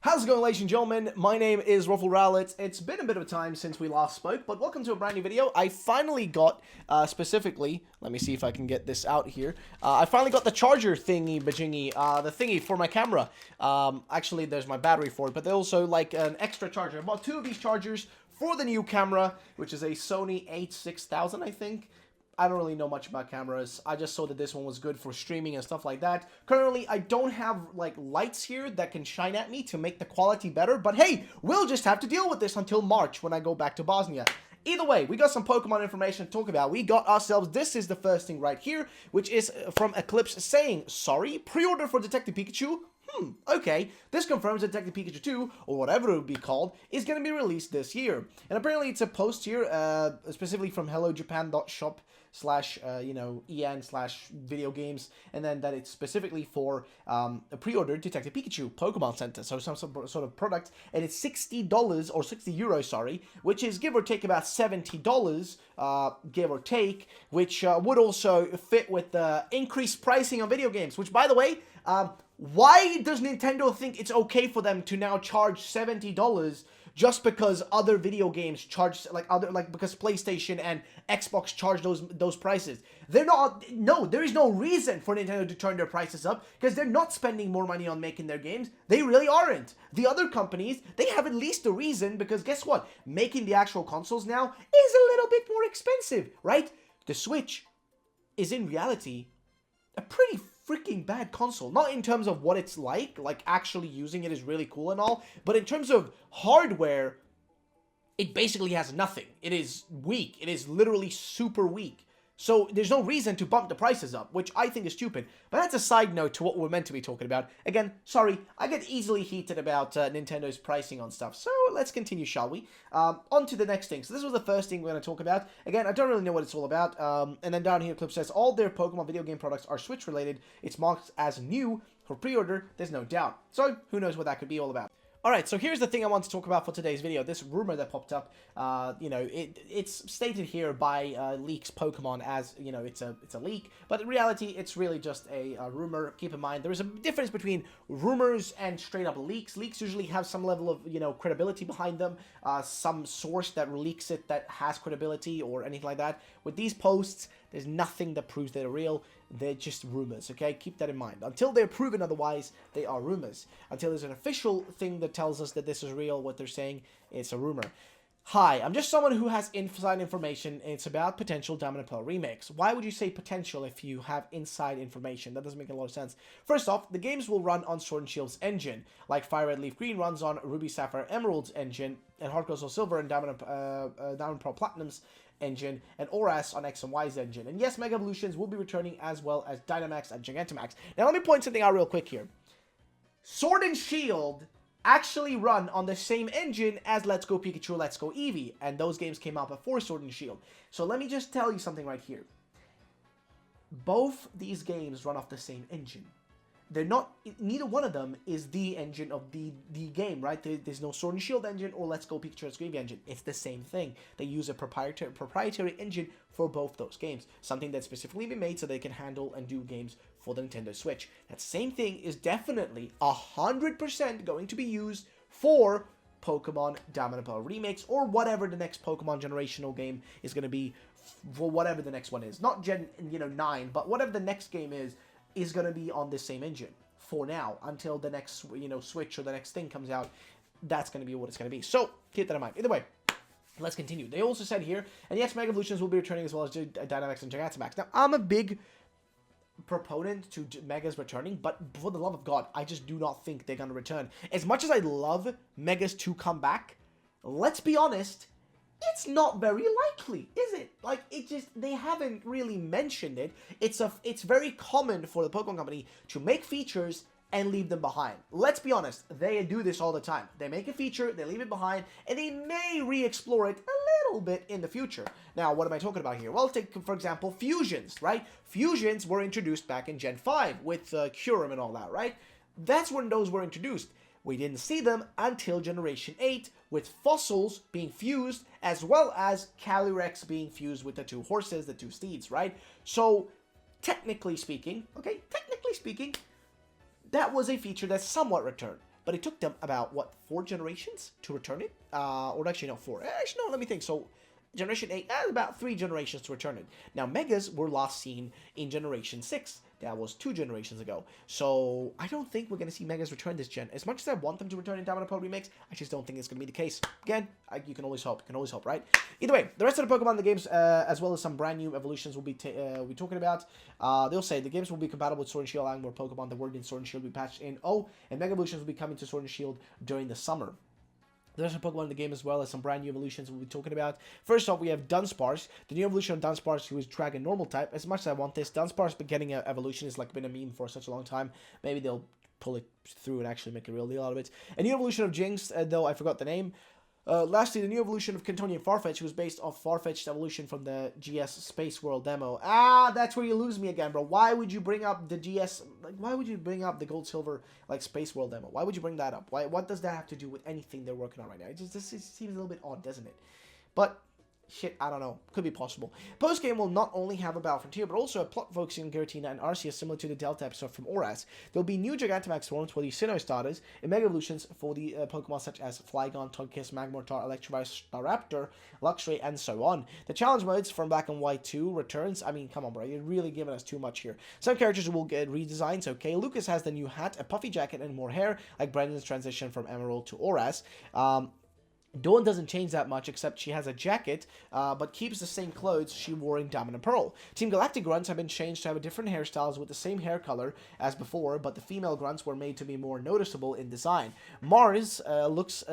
How's it going, ladies and gentlemen? My name is Ruffle Rowlett. It's been a bit of time since we last spoke, but welcome to a brand new video. I finally got, specifically, let me see if I can get this out here. I finally got the charger thingy, bajingy, the thingy for my camera. Actually, there's my battery for it, but there's also, like, an extra charger. I bought two of these chargers for the new camera, which is a Sony a6000, I think. I don't really know much about cameras. I just saw that this one was good for streaming and stuff like that. Currently, I don't have, like, lights here that can shine at me to make the quality better. But hey, we'll just have to deal with this until March when I go back to Bosnia. Either way, we got some Pokemon information to talk about. We got ourselves, this is the first thing right here, which is from Eclipse saying, sorry, pre-order for Detective Pikachu? Okay, this confirms that Detective Pikachu 2, or whatever it would be called, is going to be released this year. And apparently it's a post here, specifically from hellojapan.shop /en/video games, and then that it's specifically for a pre-order Detective Pikachu Pokemon Center, so some sort of product, and it's $60 or 60 euros, sorry, which is give or take about $70, give or take, which would also fit with the increased pricing on video games, which, by the way, why does Nintendo think it's okay for them to now charge $70 just because other video games charge, because PlayStation and Xbox charge those prices? They're not, no, there is no reason for Nintendo to turn their prices up, because they're not spending more money on making their games. They really aren't. The other companies, they have at least a reason, because guess what? Making the actual consoles now is a little bit more expensive, right? The Switch is in reality a pretty freaking bad console. Not in terms of what it's like actually using it is really cool and all, but in terms of hardware, it basically has nothing. It is weak. It is literally super weak. So there's no reason to bump the prices up, which I think is stupid. But that's a side note to what we're meant to be talking about. Again, sorry, I get easily heated about Nintendo's pricing on stuff. So let's continue, shall we? On to the next thing. So this was the first thing we're going to talk about. Again, I don't really know what it's all about. And then down here, Clip says, all their Pokemon video game products are Switch related. It's marked as new for pre-order. There's no doubt. So who knows what that could be all about. Alright, so here's the thing I want to talk about for today's video. This rumor that popped up, it's stated here by Leaks Pokemon as, it's a leak, but in reality, it's really just a rumor. Keep in mind, there is a difference between rumors and straight up leaks. Leaks usually have some level of, credibility behind them, some source that leaks it that has credibility or anything like that. With these posts, there's nothing that proves they're real. They're just rumors, okay? Keep that in mind. Until they're proven otherwise, they are rumors. Until there's an official thing that tells us that this is real, what they're saying, it's a rumor. Hi, I'm just someone who has inside information, and it's about potential Diamond and Pearl remakes. Why would you say potential if you have inside information? That doesn't make a lot of sense. First off, the games will run on Sword and Shield's engine, like Fire Red Leaf Green runs on Ruby Sapphire Emerald's engine, and Heart Gold Soul Silver and Diamond and Pearl Platinum's engine, and Oras on X and Y's engine. And yes, Mega Evolutions will be returning, as well as Dynamax and Gigantamax. Now let me point something out real quick here. Sword and Shield actually run on the same engine as Let's Go Pikachu, Let's Go Eevee, and those games came out before Sword and Shield. So let me just tell you something right here. Both these games run off the same engine. They're not, neither one of them is the engine of the game, right? There's no Sword and Shield engine or Let's Go Pikachu, Let's Go Eevee engine. It's the same thing. They use a proprietary engine for both those games. Something that's specifically been made so they can handle and do games for the Nintendo Switch. That same thing is definitely 100% going to be used for Pokemon Diamond and Pearl remakes, or whatever the next Pokemon generational game is going to be, for whatever the next one is. Not Gen 9, but whatever the next game is going to be on this same engine for now, until the next, Switch or the next thing comes out. That's going to be what it's going to be. So, keep that in mind. Either way, let's continue. They also said here, and yes, Mega Evolutions will be returning, as well as Dynamax and Gigantamax. Now, I'm a big proponent to Megas returning, but for the love of God, I just do not think they're going to return. As much as I love Megas to come back, let's be honest, it's not very likely, is it? Like, they haven't really mentioned it. It's very common for the Pokemon Company to make features and leave them behind. Let's be honest, they do this all the time. They make a feature, they leave it behind, and they may re-explore it a little bit in the future. Now, what am I talking about here? Well, take, for example, fusions, right? Fusions were introduced back in Gen 5 with Kyurem and all that, right? That's when those were introduced. We didn't see them until Generation 8, with fossils being fused, as well as Calyrex being fused with the two horses, the two steeds, right? So, technically speaking, that was a feature that somewhat returned. but it took them about, what, 4 generations to return it? Or actually, no, 4. Actually, no, let me think. So, Generation 8, about 3 generations to return it. Now, Megas were last seen in Generation 6. That was 2 generations ago. So, I don't think we're going to see Megas return this gen. As much as I want them to return in Diamond and Pearl remakes, I just don't think it's going to be the case. Again, you can always hope. You can always hope, right? Either way, the rest of the Pokemon in the games, as well as some brand new evolutions we'll be talking about. They'll say the games will be compatible with Sword and Shield and more Pokemon that were in Sword and Shield will be patched in and Mega Evolutions will be coming to Sword and Shield during the summer. There's a Pokemon in the game as well as some brand new evolutions we'll be talking about. First off, we have Dunsparce, the new evolution of Dunsparce, who is Dragon Normal type. As much as I want this, Dunsparce getting an evolution is like been a meme for such a long time. Maybe they'll pull it through and actually make a real deal out of it. A new evolution of Jinx, though I forgot the name. Lastly, the new evolution of Cantonian Farfetch, who was based off Farfetch's evolution from the GS Space World demo. That's where you lose me again, bro. Why would you bring up the GS, like, why would you bring up the Gold Silver, like, Space World demo? Why would you bring that up? What does that have to do with anything they're working on right now? It seems a little bit odd, doesn't it? But shit, I don't know. Could be possible. Post-game will not only have a Battle Frontier, but also a plot focusing on Giratina and Arceus, similar to the Delta episode from Oras. There'll be new Gigantamax forms for the Sinnoh starters, and Mega Evolutions for the Pokemon such as Flygon, Togekiss, Magmortar, Electrovire, Staraptor, Luxray, and so on. The challenge modes from Black and White 2 returns. I mean, come on, bro. You're really giving us too much here. Some characters will get redesigns, okay? Lucas has the new hat, a puffy jacket, and more hair, like Brendan's transition from Emerald to Oras. Dawn doesn't change that much, except she has a jacket, but keeps the same clothes she wore in Diamond and Pearl. Team Galactic grunts have been changed to have different hairstyles with the same hair color as before, but the female grunts were made to be more noticeable in design. Mars still looks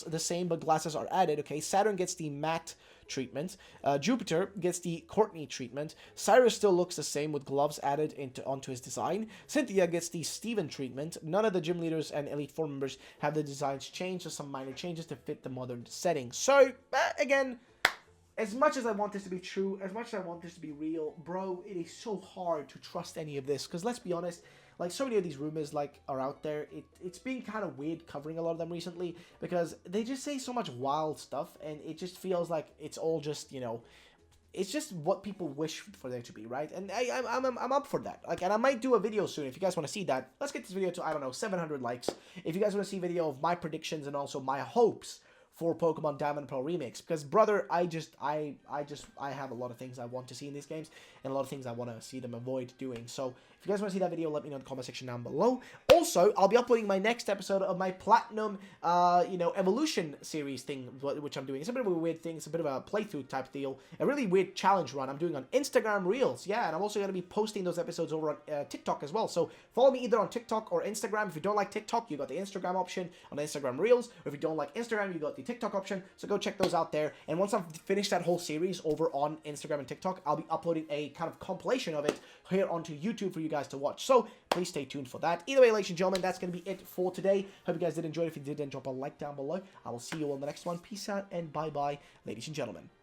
the same, but glasses are added. Okay, Saturn gets the matte treatment. Jupiter gets the Courtney treatment. Cyrus still looks the same with gloves added onto his design. Cynthia gets the Steven treatment. None of the gym leaders and Elite Four members have the designs changed, just some minor changes to fit the modern setting. So, again, as much as I want this to be true, as much as I want this to be real, bro, it is so hard to trust any of this, because let's be honest, like, so many of these rumors, like, are out there. It's been kind of weird covering a lot of them recently, because they just say so much wild stuff, and it just feels like it's all just, you know, it's just what people wish for there to be, right? And I'm up for that. Like, and I might do a video soon if you guys want to see that. Let's get this video to, I don't know, 700 likes. If you guys want to see a video of my predictions and also my hopes for Pokemon Diamond and Pearl remakes, because brother, I have a lot of things I want to see in these games and a lot of things I want to see them avoid doing. So if you guys want to see that video, let me know in the comment section down below. Also, I'll be uploading my next episode of my Platinum, Evolution series thing, which I'm doing. It's a bit of a weird thing. It's a bit of a playthrough type deal. A really weird challenge run I'm doing on Instagram Reels. Yeah, and I'm also going to be posting those episodes over on TikTok as well. So follow me either on TikTok or Instagram. If you don't like TikTok, you got the Instagram option on the Instagram Reels. Or if you don't like Instagram, you got the TikTok option. So go check those out there. And once I've finished that whole series over on Instagram and TikTok, I'll be uploading a kind of compilation of it here onto YouTube for you guys to watch. So please stay tuned for that. Either way, ladies and gentlemen, that's going to be it for today. Hope you guys did enjoy it. If you did, then drop a like down below. I will see you on the next one. Peace out and bye-bye, ladies and gentlemen.